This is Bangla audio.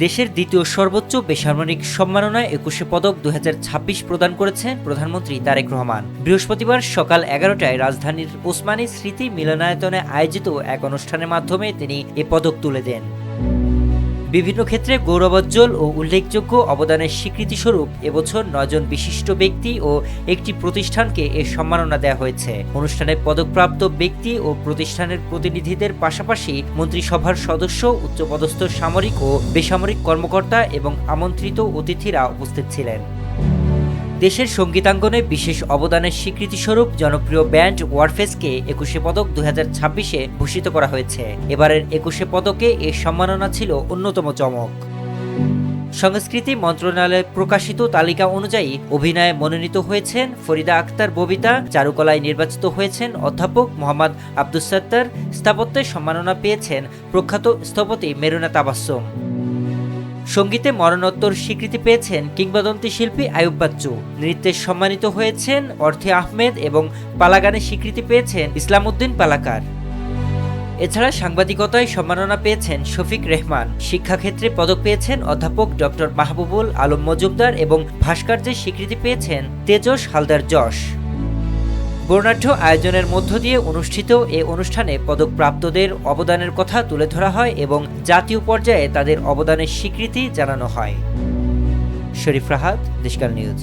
দেশের দ্বিতীয় সর্বোচ্চ বেসামরিক সম্মাননা ২১শে পদক ২০২৬ প্রদান করেছেন প্রধানমন্ত্রী তারেক রহমান। বৃহস্পতিবার সকাল ১১টায় রাজধানীর ওসমানী স্মৃতি মিলনায়তনে আয়োজিত এক অনুষ্ঠানের মাধ্যমে তিনি এ পদক তুলে দেন। বিভিন্ন ক্ষেত্রে গৌরবোজ্জ্বল ও উল্লেখযোগ্য অবদানের স্বীকৃতিস্বরূপ এবছর ৯ জন বিশিষ্ট ব্যক্তি ও একটি প্রতিষ্ঠানকে এ সম্মাননা দেওয়া হয়েছে। অনুষ্ঠানে পদকপ্রাপ্ত ব্যক্তি ও প্রতিষ্ঠানের প্রতিনিধিদের পাশাপাশি মন্ত্রিসভার সদস্য, উচ্চপদস্থ সামরিক ও বেসামরিক কর্মকর্তা এবং আমন্ত্রিত অতিথিরা উপস্থিত ছিলেন। দেশের সঙ্গীতাঙ্গনে বিশেষ অবদানের স্বীকৃতিস্বরূপ জনপ্রিয় ব্যান্ড ওয়ারফেজকে ২১শে পদক ২০২৬-এ ভূষিত করা হয়েছে। এবারের ২১শে পদকে এ সম্মাননা ছিল অন্যতম চমক। সংস্কৃতি মন্ত্রণালয়ে প্রকাশিত তালিকা অনুযায়ী অভিনয়ে মনোনীত হয়েছেন ফরিদা আক্তার ববিতা, চারুকলায় নির্বাচিত হয়েছেন অধ্যাপক মোহাম্মদ আব্দুস সাত্তার, স্থাপত্যে সম্মাননা পেয়েছেন প্রখ্যাত স্থপতি মেরুনা তাবাসসুম। সঙ্গীতে মরণোত্তর স্বীকৃতি পেয়েছেন কিংবদন্তি শিল্পী আইয়ুব বাচ্চু। নৃত্যে সম্মানিত হয়েছেন অর্থে আহমেদ এবং পালাগানে স্বীকৃতি পেয়েছেন ইসলাম উদ্দিন পালাকার। এছাড়া সাংবাদিকতায় সম্মাননা পেয়েছেন শফিক রেহমান। শিক্ষাক্ষেত্রে পদক পেয়েছেন অধ্যাপক ডক্টর মাহবুবুল আলম মজুমদার এবং ভাস্কর্যে স্বীকৃতি পেয়েছেন তেজস হালদার যশ। বর্ণাঢ্য আয়োজনের মধ্য দিয়ে অনুষ্ঠিত এ অনুষ্ঠানে পদকপ্রাপ্তদের অবদানের কথা তুলে ধরা হয় এবং জাতীয় পর্যায়ে তাদের অবদানের স্বীকৃতি জানানো হয়। শরীফ রাহাত, দেশকাল নিউজ।